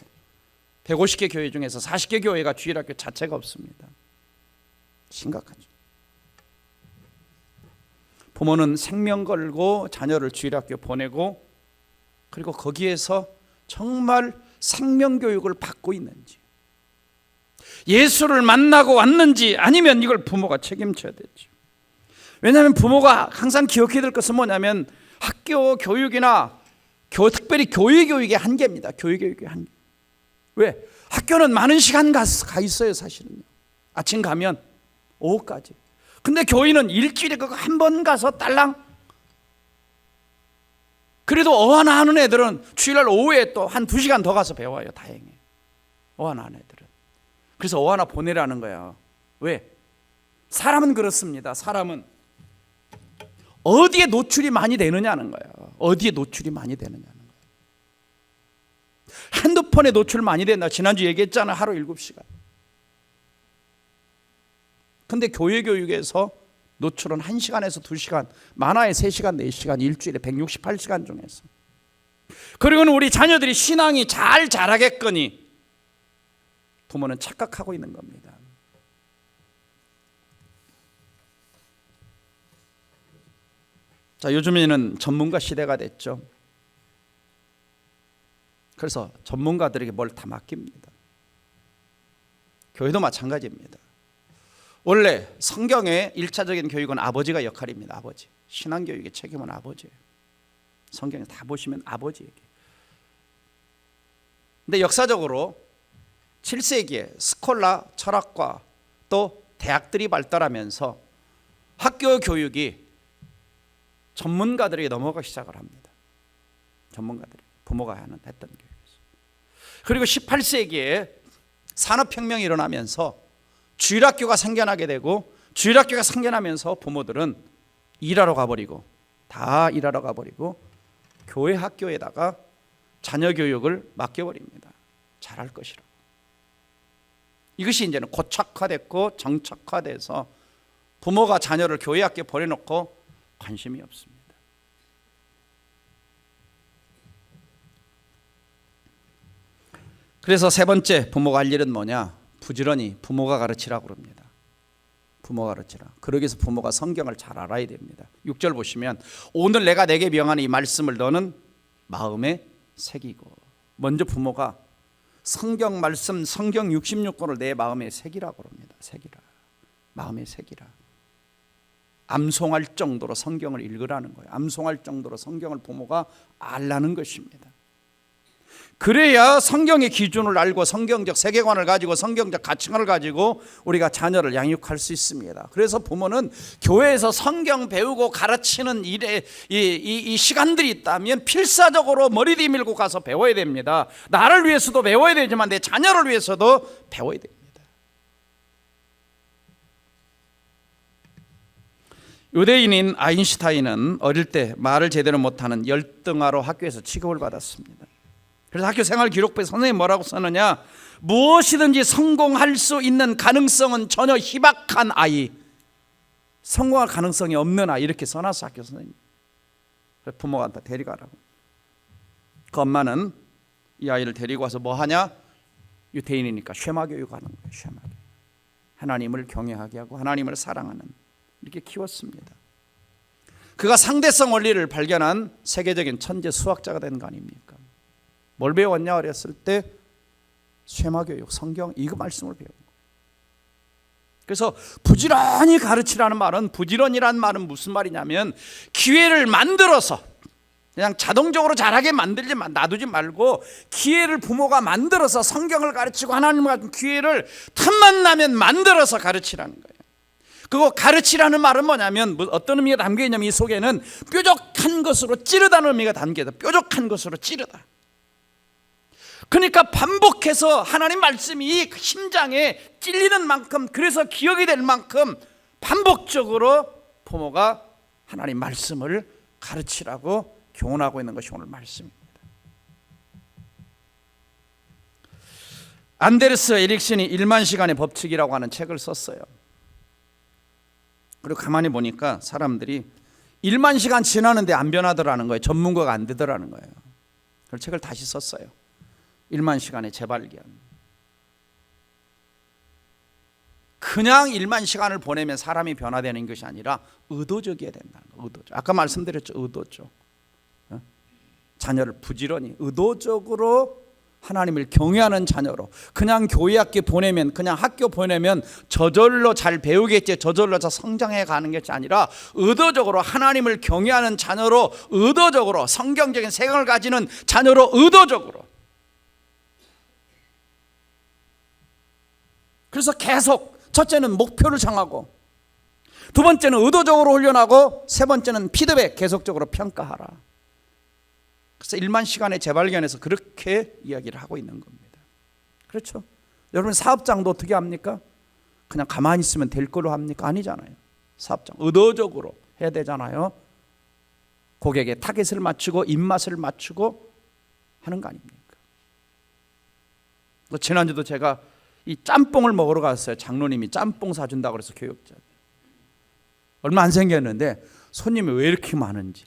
150개 교회 중에서 40개 교회가 주일학교 자체가 없습니다. 심각하죠. 부모는 생명 걸고 자녀를 주일학교 보내고, 그리고 거기에서 정말 생명교육을 받고 있는지, 예수를 만나고 왔는지, 아니면 이걸 부모가 책임져야 되죠. 왜냐하면 부모가 항상 기억해야 될 것은 뭐냐면 학교 교육이나 특별히 교회 교육의 한계입니다. 교회 교육의 한계. 왜? 학교는 많은 시간 가 있어요, 사실은요. 아침 가면 오후까지. 근데 교회는 일주일에 그거 한 번 가서 딸랑. 그래도 어하나 하는 애들은 주일날 오후에 또 한 2시간 더 가서 배워요. 다행히. 어하나 하는 애들은. 그래서 어하나 보내라는 거야. 왜? 사람은 그렇습니다. 사람은 어디에 노출이 많이 되느냐는 거예요. 어디에 노출이 많이 되느냐는 거예요. 핸드폰에 노출 많이 된다. 지난주 얘기했잖아요. 하루 7시간. 근데 교회 교육에서 노출은 1시간에서 2시간, 많아야 3시간, 4시간, 일주일에 168시간 중에서. 그리고는 우리 자녀들이 신앙이 잘 자라겠거니 부모는 착각하고 있는 겁니다. 자, 요즘에는 전문가 시대가 됐죠. 그래서 전문가들에게 뭘 다 맡깁니다. 교회도 마찬가지입니다. 원래 성경의 1차적인 교육은 아버지가 역할입니다. 아버지. 신앙교육의 책임은 아버지예요. 성경에 다 보시면 아버지에게. 근데 역사적으로 7세기에 스콜라 철학과 또 대학들이 발달하면서 학교 교육이 전문가들에게 넘어가기 시작을 합니다. 전문가들이 부모가 했던 교육이었어요. 그리고 18세기에 산업혁명이 일어나면서 주일학교가 생겨나게 되고, 주일학교가 생겨나면서 부모들은 일하러 가버리고, 다 일하러 가버리고 교회 학교에다가 자녀 교육을 맡겨버립니다. 잘할 것이라고. 이것이 이제는 고착화됐고 정착화돼서 부모가 자녀를 교회 학교에 보내놓고 관심이 없습니다. 그래서 세 번째 부모가 할 일은 뭐냐? 부지런히 부모가 가르치라고 그럽니다. 부모가 가르치라. 그러기 위해서 부모가 성경을 잘 알아야 됩니다. 6절 보시면 오늘 내가 내게 명하는 이 말씀을 너는 마음에 새기고. 먼저 부모가 성경 말씀, 성경 66권을 내 마음에 새기라고 합니다. 새기라. 마음에 새기라. 암송할 정도로 성경을 읽으라는 거예요. 암송할 정도로 성경을 부모가 알라는 것입니다. 그래야 성경의 기준을 알고 성경적 세계관을 가지고 성경적 가치관을 가지고 우리가 자녀를 양육할 수 있습니다. 그래서 부모는 교회에서 성경 배우고 가르치는 일에 이 시간들이 있다면 필사적으로 머리 내밀고 가서 배워야 됩니다. 나를 위해서도 배워야 되지만 내 자녀를 위해서도 배워야 됩니다. 유대인인 아인슈타인은 어릴 때 말을 제대로 못하는 열등아로 학교에서 취급을 받았습니다. 그래서 학교 생활 기록부에 선생님이 뭐라고 써느냐? 무엇이든지 성공할 수 있는 가능성은 전혀 희박한 아이, 성공할 가능성이 없는 아이, 이렇게 써놨어. 학교 선생님. 부모가 다 데리가라고. 그 엄마는 이 아이를 데리고 와서 뭐 하냐? 유대인이니까 쉐마 교육하는 거예요. 쉐마 교육. 하나님을 경외하게 하고 하나님을 사랑하는, 이렇게 키웠습니다. 그가 상대성 원리를 발견한 세계적인 천재 수학자가 된 거 아닙니까? 뭘 배웠냐 어렸을 때? 쉐마교육, 성경, 이거 말씀을 배운 거예요. 그래서 부지런히 가르치라는 말은, 부지런이라는 말은 무슨 말이냐면 기회를 만들어서 그냥 자동적으로 잘하게 만들지 놔두지 말고 기회를 부모가 만들어서 성경을 가르치고 하나님을 가르치는 기회를 틈만 나면 만들어서 가르치라는 거예요. 그거 가르치라는 말은 뭐냐면 어떤 의미가 담겨있냐면 이 속에는 뾰족한 것으로 찌르다는 의미가 담겨있다. 뾰족한 것으로 찌르다. 그러니까 반복해서 하나님 말씀이 심장에 찔리는 만큼, 그래서 기억이 될 만큼 반복적으로 부모가 하나님 말씀을 가르치라고 교훈하고 있는 것이 오늘 말씀입니다. 안데르스 에릭슨이 1만 시간의 법칙이라고 하는 책을 썼어요. 그리고 가만히 보니까 사람들이 1만 시간 지나는데 안 변하더라는 거예요. 전문가가 안 되더라는 거예요. 그 책을 다시 썼어요. 1만 시간의 재발견. 그냥 1만 시간을 보내면 사람이 변화되는 것이 아니라 의도적이어야 된다는 거예요. 의도적. 아까 말씀드렸죠. 의도죠. 자녀를 부지런히 의도적으로 하나님을 경외하는 자녀로, 그냥 교회 학교 보내면, 그냥 학교 보내면 저절로 잘 배우겠지, 저절로 잘 성장해 가는 것이 아니라 의도적으로 하나님을 경외하는 자녀로, 의도적으로 성경적인 생각을 가지는 자녀로 의도적으로. 그래서 계속 첫째는 목표를 정하고, 두 번째는 의도적으로 훈련하고, 세 번째는 피드백, 계속적으로 평가하라. 그래서 1만 시간의 재발견에서 그렇게 이야기를 하고 있는 겁니다. 그렇죠? 여러분 사업장도 어떻게 합니까? 그냥 가만히 있으면 될 걸로 합니까? 아니잖아요. 사업장 의도적으로 해야 되잖아요. 고객의 타겟을 맞추고 입맛을 맞추고 하는 거 아닙니까? 지난주도 제가 이 짬뽕을 먹으러 갔어요. 장로님이 짬뽕 사준다고 그래서 교육자. 얼마 안 생겼는데 손님이 왜 이렇게 많은지.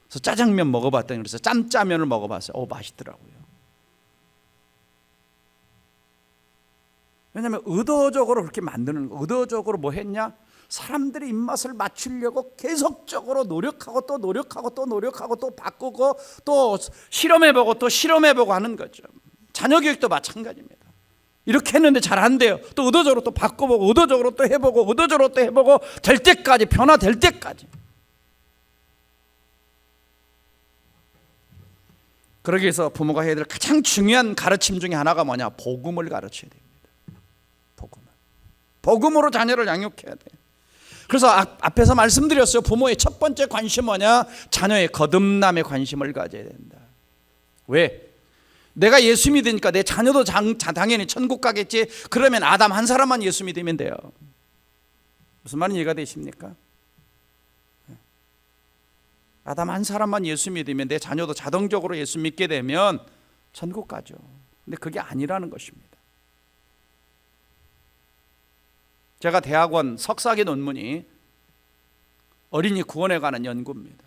그래서 짜장면 먹어봤더니 그래서 짬짜면을 먹어봤어요. 맛있더라고요. 왜냐하면 의도적으로 그렇게 만드는 거. 의도적으로 뭐 했냐? 사람들의 입맛을 맞추려고 계속적으로 노력하고 또 노력하고 또 노력하고 또 바꾸고 또 실험해보고 또 실험해보고 하는 거죠. 자녀 교육도 마찬가지입니다. 이렇게 했는데 잘 안 돼요. 또 의도적으로 또 바꿔보고 의도적으로 또 해보고 의도적으로 또 해보고 될 때까지, 변화될 때까지. 그러기 위해서 부모가 해야 될 가장 중요한 가르침 중에 하나가 뭐냐? 복음을 가르쳐야 됩니다. 복음으로 자녀를 양육해야 돼요. 그래서 앞에서 말씀드렸어요. 부모의 첫 번째 관심 뭐냐? 자녀의 거듭남에 관심을 가져야 된다. 왜? 내가 예수 믿으니까 내 자녀도 당연히 천국 가겠지. 그러면 아담 한 사람만 예수 믿으면 돼요. 무슨 말인지 이해가 되십니까? 아담 한 사람만 예수 믿으면 내 자녀도 자동적으로 예수 믿게 되면 천국 가죠. 근데 그게 아니라는 것입니다. 제가 대학원 석사학위 논문이 어린이 구원에 관한 연구입니다.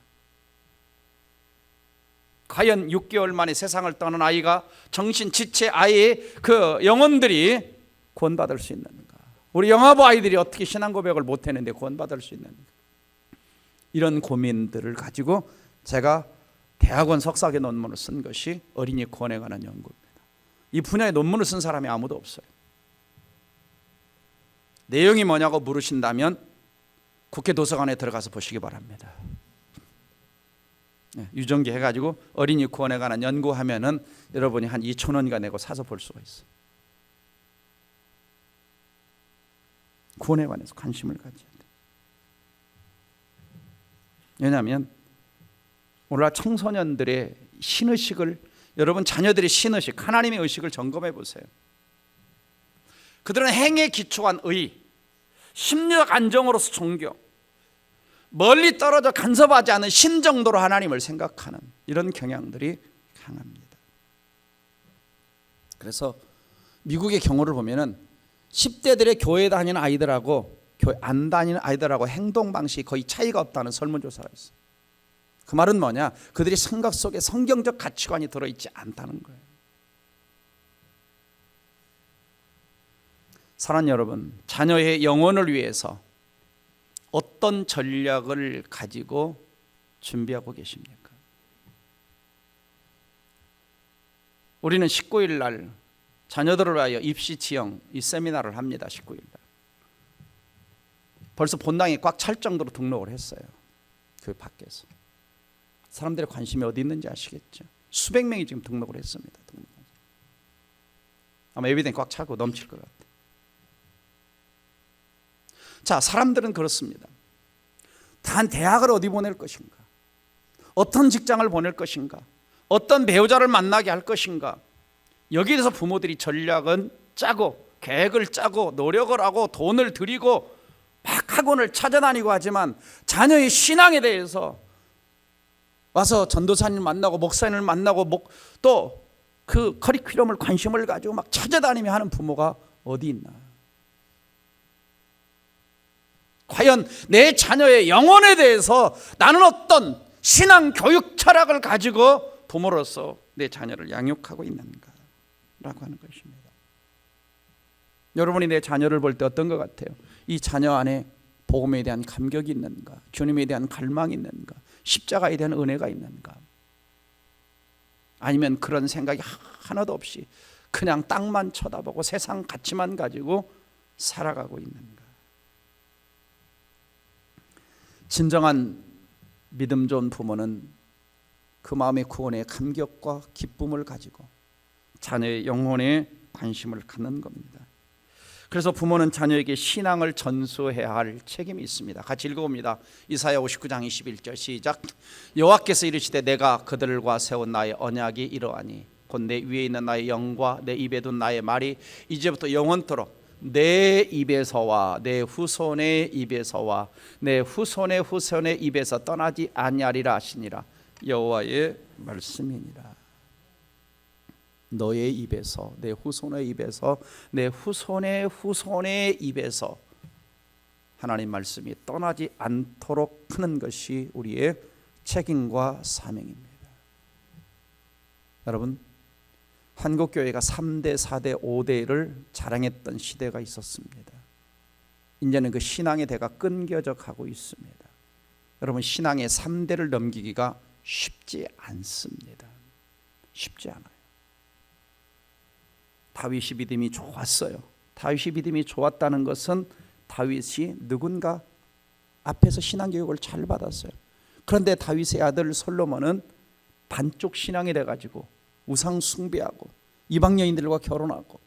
과연 6개월 만에 세상을 떠난 아이가 정신 지체 아이의 그 영혼들이 구원받을 수 있는가? 우리 영아부 아이들이 어떻게 신앙 고백을 못했는데 구원받을 수 있는가? 이런 고민들을 가지고 제가 대학원 석사학위 논문을 쓴 것이 어린이 구원에 관한 연구입니다. 이 분야의 논문을 쓴 사람이 아무도 없어요. 내용이 뭐냐고 물으신다면 국회 도서관에 들어가서 보시기 바랍니다. 유전기 해가지고 어린이 구원에 관한 연구하면은 여러분이 한 2,000원인가 내고 사서 볼 수가 있어요. 구원에 관해서 관심을 가져야 돼요. 왜냐하면 오늘날 청소년들의 신의식을, 여러분 자녀들의 신의식, 하나님의 의식을 점검해 보세요. 그들은 행에 기초한 의, 심리적 안정으로서 종교, 멀리 떨어져 간섭하지 않은 신 정도로 하나님을 생각하는 이런 경향들이 강합니다. 그래서 미국의 경우를 보면은 10대들의 교회 다니는 아이들하고 교회 안 다니는 아이들하고 행동 방식이 거의 차이가 없다는 설문조사가 있어요. 그 말은 뭐냐? 그들이 생각 속에 성경적 가치관이 들어있지 않다는 거예요. 사랑하는 여러분, 자녀의 영혼을 위해서 어떤 전략을 가지고 준비하고 계십니까? 우리는 19일 날 자녀들을 위하여 입시 지형 이 세미나를 합니다. 19일 날 벌써 본당이 꽉 찰 정도로 등록을 했어요. 그 밖에서 사람들의 관심이 어디 있는지 아시겠죠? 수백 명이 지금 등록을 했습니다. 아마 예비당이 꽉 차고 넘칠 것 같아요. 자, 사람들은 그렇습니다. 단 대학을 어디 보낼 것인가? 어떤 직장을 보낼 것인가? 어떤 배우자를 만나게 할 것인가? 여기에 대해서 부모들이 전략은 짜고 계획을 짜고 노력을 하고 돈을 들이고 막 학원을 찾아다니고 하지만 자녀의 신앙에 대해서 와서 전도사님을 만나고 목사님을 만나고 또 그 커리큘럼을 관심을 가지고 막 찾아다니며 하는 부모가 어디 있나? 과연 내 자녀의 영혼에 대해서 나는 어떤 신앙 교육 철학을 가지고 부모로서 내 자녀를 양육하고 있는가? 라고 하는 것입니다. 여러분이 내 자녀를 볼 때 어떤 것 같아요? 이 자녀 안에 복음에 대한 감격이 있는가? 주님에 대한 갈망이 있는가? 십자가에 대한 은혜가 있는가? 아니면 그런 생각이 하나도 없이 그냥 땅만 쳐다보고 세상 가치만 가지고 살아가고 있는가? 진정한 믿음 좋은 부모는 그 마음의 구원에 감격과 기쁨을 가지고 자녀의 영혼에 관심을 갖는 겁니다. 그래서 부모는 자녀에게 신앙을 전수해야 할 책임이 있습니다. 같이 읽어봅니다. 이사야 59장 21절 시작. 여호와께서 이르시되 내가 그들과 세운 나의 언약이 이러하니 곧 내 위에 있는 나의 영과 내 입에 둔 나의 말이 이제부터 영원토록 내 입에서와 내 후손의 입에서와 내 후손의 후손의 입에서 떠나지 아니하리라 하시니라. 여호와의 말씀이니라. 너의 입에서, 내 후손의 입에서, 내 후손의 후손의 입에서 하나님 말씀이 떠나지 않도록 하는 것이 우리의 책임과 사명입니다. 여러분, 한국교회가 3대, 4대, 5대를 자랑했던 시대가 있었습니다. 이제는 그 신앙의 대가 끊겨져 가고 있습니다. 여러분, 신앙의 3대를 넘기기가 쉽지 않습니다. 쉽지 않아요. 다윗이 믿음이 좋았어요. 다윗이 믿음이 좋았다는 것은 다윗이 누군가 앞에서 신앙교육을 잘 받았어요. 그런데 다윗의 아들 솔로몬은 반쪽 신앙이 돼가지고 우상 숭배하고 이방 여인들과 결혼하고,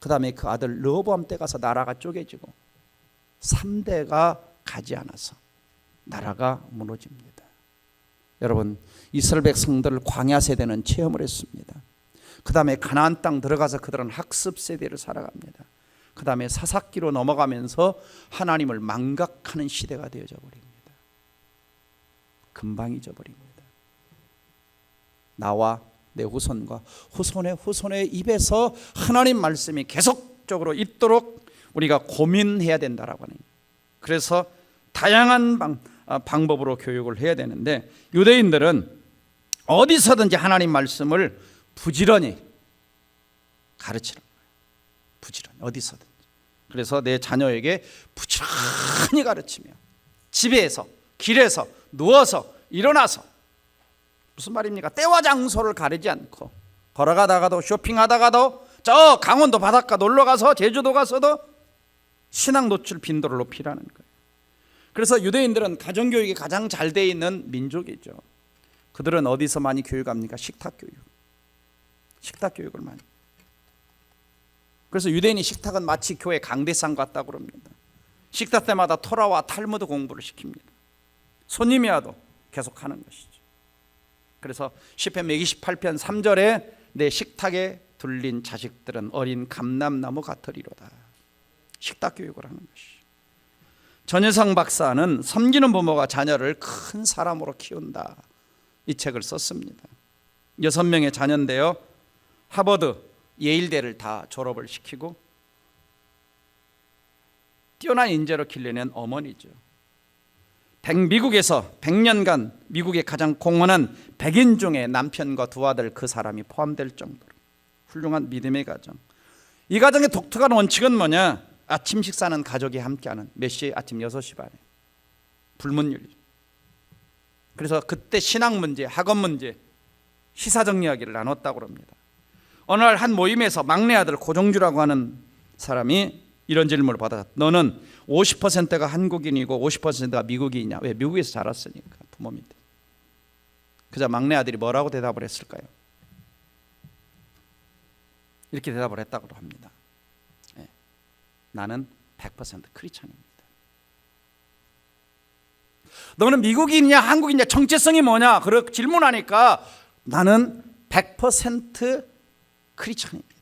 그 다음에 그 아들 르호보암 때 가서 나라가 쪼개지고 3대가 가지 않아서 나라가 무너집니다. 여러분, 이스라엘 백성들 광야 세대는 체험을 했습니다. 그 다음에 가나안 땅 들어가서 그들은 학습 세대를 살아갑니다. 그 다음에 사사기로 넘어가면서 하나님을 망각하는 시대가 되어져 버립니다. 금방 잊어버립니다. 나와 내 후손과 후손의 후손의 입에서 하나님 말씀이 계속적으로 있도록 우리가 고민해야 된다라고 하는 거예요. 그래서 다양한 방법으로 교육을 해야 되는데, 유대인들은 어디서든지 하나님 말씀을 부지런히 가르치는 거예요. 부지런히 어디서든지. 그래서 내 자녀에게 부지런히 가르치며 집에서, 길에서, 누워서, 일어나서, 무슨 말입니까? 때와 장소를 가리지 않고 걸어가다가도, 쇼핑하다가도, 저 강원도 바닷가 놀러가서, 제주도 가서도 신앙 노출 빈도를 높이라는 거예요. 그래서 유대인들은 가정교육이 가장 잘 돼 있는 민족이죠. 그들은 어디서 많이 교육합니까? 식탁교육. 식탁교육을 많이. 그래서 유대인이 식탁은 마치 교회 강대상 같다고 그럽니다. 식탁 때마다 토라와 탈무드 공부를 시킵니다. 손님이 와도 계속 하는 것이죠. 그래서 시편 128편 3절에 내 식탁에 둘린 자식들은 어린 감람나무 같으리로다. 식탁 교육을 하는 것이죠. 전혜성 박사는 섬기는 부모가 자녀를 큰 사람으로 키운다, 이 책을 썼습니다. 6명의 자녀인데요, 하버드, 예일대를 다 졸업을 시키고 뛰어난 인재로 길러낸 어머니죠. 미국에서 100년간 미국의 가장 공헌한 백인 중에 남편과 두 아들, 그 사람이 포함될 정도로 훌륭한 믿음의 가정. 이 가정의 독특한 원칙은 뭐냐? 아침 식사는 가족이 함께하는, 몇 시에? 아침 6시 반에. 불문율. 그래서 그때 신앙 문제, 학업 문제, 시사적 이야기를 나눴다고 합니다. 어느 날 한 모임에서 막내 아들 고종주라고 하는 사람이 이런 질문을 받았다. 너는 50%가 한국인이고 50%가 미국인이냐? 왜? 미국에서 자랐으니까, 부모 밑에. 그자 막내 아들이 뭐라고 대답을 했을까요? 이렇게 대답을 했다고 합니다. 네. 나는 100% 크리스찬입니다. 너는 미국인이냐 한국인이냐, 정체성이 뭐냐? 그렇게 질문하니까 나는 100% 크리스찬입니다.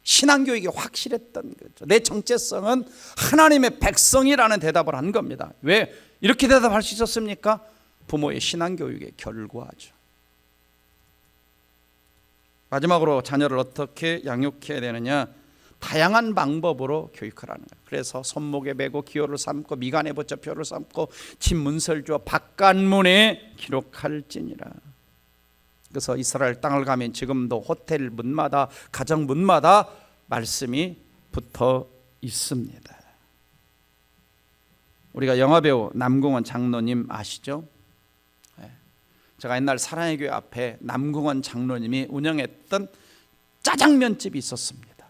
신앙교육이 확실했던 거죠. 내 정체성은 하나님의 백성이라는 대답을 한 겁니다. 왜 이렇게 대답할 수 있었습니까? 부모의 신앙교육의 결과죠. 마지막으로 자녀를 어떻게 양육해야 되느냐? 다양한 방법으로 교육하라는 거예요. 그래서 손목에 메고 기호를 삼고 미간에 붙여 표를 삼고 집문서를 주어 바깥문에 기록할지니라. 그래서 이스라엘 땅을 가면 지금도 호텔 문마다, 가정 문마다 말씀이 붙어 있습니다. 우리가 영화배우 남궁원 장로님 아시죠? 제가 옛날 사랑의 교회 앞에 남궁원 장로님이 운영했던 짜장면집이 있었습니다.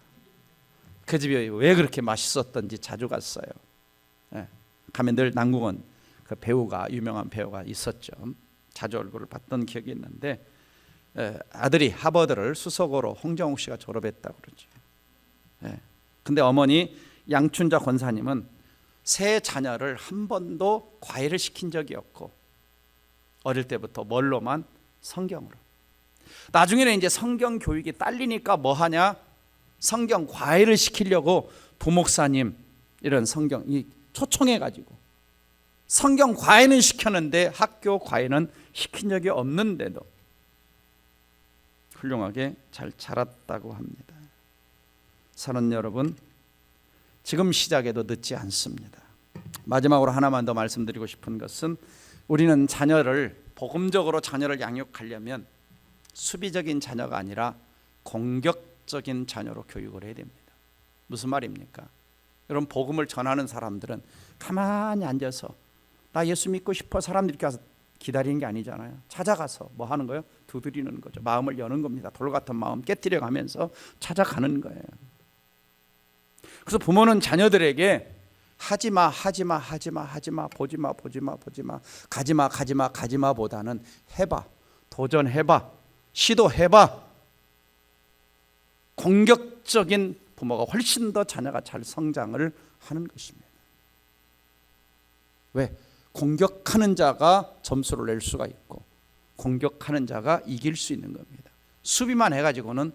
그 집이 왜 그렇게 맛있었던지 자주 갔어요. 가면 늘 남궁원 그 배우가, 유명한 배우가 있었죠. 자주 얼굴을 봤던 기억이 있는데, 아들이 하버드를 수석으로 홍정욱 씨가 졸업했다고 그러죠. 근데 어머니 양춘자 권사님은 세 자녀를 한 번도 과외를 시킨 적이 없고, 어릴 때부터 뭘로만? 성경으로. 나중에는 이제 성경 교육이 딸리니까 뭐 하냐? 성경 과외를 시키려고 부목사님 이런 성경이 초청해 가지고 성경 과외는 시켰는데 학교 과외는 시킨 적이 없는데도 훌륭하게 잘 자랐다고 합니다. 사는 여러분, 지금 시작해도 늦지 않습니다. 마지막으로 하나만 더 말씀드리고 싶은 것은 우리는 복음적으로 자녀를 양육하려면 수비적인 자녀가 아니라 공격적인 자녀로 교육을 해야 됩니다. 무슨 말입니까? 여러분, 복음을 전하는 사람들은 가만히 앉아서 나 예수 믿고 싶어 사람들이 가서 기다리는 게 아니잖아요. 찾아가서 뭐 하는 거예요? 두드리는 거죠. 마음을 여는 겁니다. 돌 같은 마음 깨트려 가면서 찾아가는 거예요. 그래서 부모는 자녀들에게 하지마 보지마 가지마 보다는 해봐, 도전해봐, 시도해봐. 공격적인 부모가 훨씬 더 자녀가 잘 성장을 하는 것입니다. 왜? 공격하는 자가 점수를 낼 수가 있고 공격하는 자가 이길 수 있는 겁니다. 수비만 해가지고는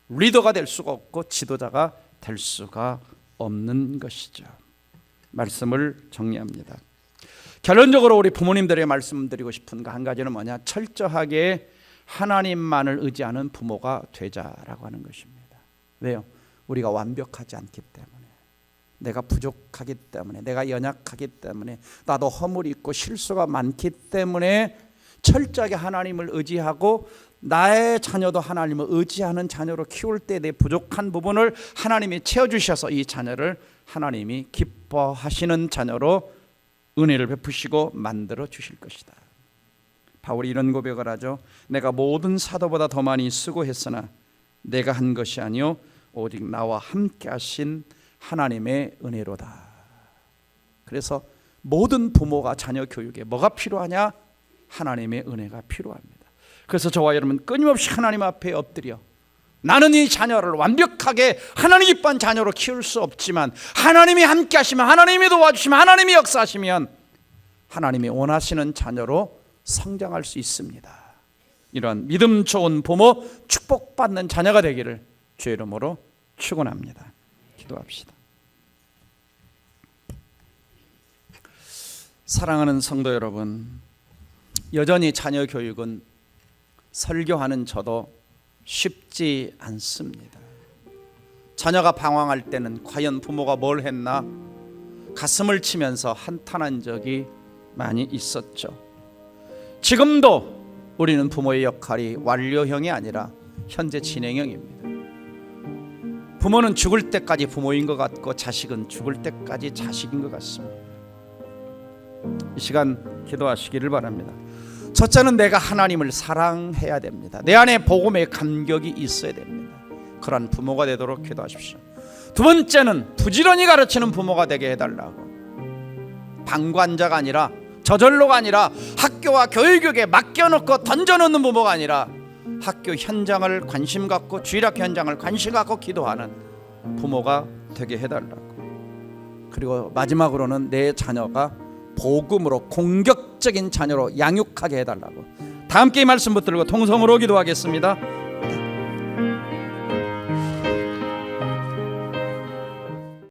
리더가 될 수가 없고 지도자가 될 수가 없는 것이죠. 말씀을 정리합니다. 결론적으로 우리 부모님들에게 말씀드리고 싶은 거 한 가지는 뭐냐? 철저하게 하나님만을 의지하는 부모가 되자라고 하는 것입니다. 왜요? 우리가 완벽하지 않기 때문에, 내가 부족하기 때문에, 내가 연약하기 때문에, 나도 허물이 있고 실수가 많기 때문에 철저하게 하나님을 의지하고 나의 자녀도 하나님을 의지하는 자녀로 키울 때 내 부족한 부분을 하나님이 채워주셔서 이 자녀를 하나님이 기뻐하시는 자녀로 은혜를 베푸시고 만들어 주실 것이다. 바울이 이런 고백을 하죠. 내가 모든 사도보다 더 많이 수고했으나 내가 한 것이 아니요 오직 나와 함께 하신 하나님의 은혜로다. 그래서 모든 부모가 자녀 교육에 뭐가 필요하냐? 하나님의 은혜가 필요합니다. 그래서 저와 여러분 끊임없이 하나님 앞에 엎드려 나는 이 자녀를 완벽하게 하나님 기뻐한 자녀로 키울 수 없지만 하나님이 함께 하시면, 하나님이 도와주시면, 하나님이 역사하시면 하나님이 원하시는 자녀로 성장할 수 있습니다. 이런 믿음 좋은 부모, 축복받는 자녀가 되기를 주의 이름으로 축원합니다. 기도합시다. 사랑하는 성도 여러분, 여전히 자녀 교육은 설교하는 저도 쉽지 않습니다. 자녀가 방황할 때는 과연 부모가 뭘 했나 가슴을 치면서 한탄한 적이 많이 있었죠. 지금도 우리는 부모의 역할이 완료형이 아니라 현재 진행형입니다. 부모는 죽을 때까지 부모인 것 같고 자식은 죽을 때까지 자식인 것 같습니다. 이 시간 기도하시기를 바랍니다. 첫째는 내가 하나님을 사랑해야 됩니다. 내 안에 복음의 감격이 있어야 됩니다. 그런 부모가 되도록 기도하십시오. 두 번째는 부지런히 가르치는 부모가 되게 해달라고. 방관자가 아니라, 저절로가 아니라, 학교와 교육에 맡겨놓고 던져놓는 부모가 아니라 학교 현장을 관심 갖고, 주일학교 현장을 관심 갖고 기도하는 부모가 되게 해달라고. 그리고 마지막으로는 내 자녀가 복음으로 공격적인 자녀로 양육하게 해달라고. 다 함께 이 말씀 붙들고 통성으로 기도하겠습니다.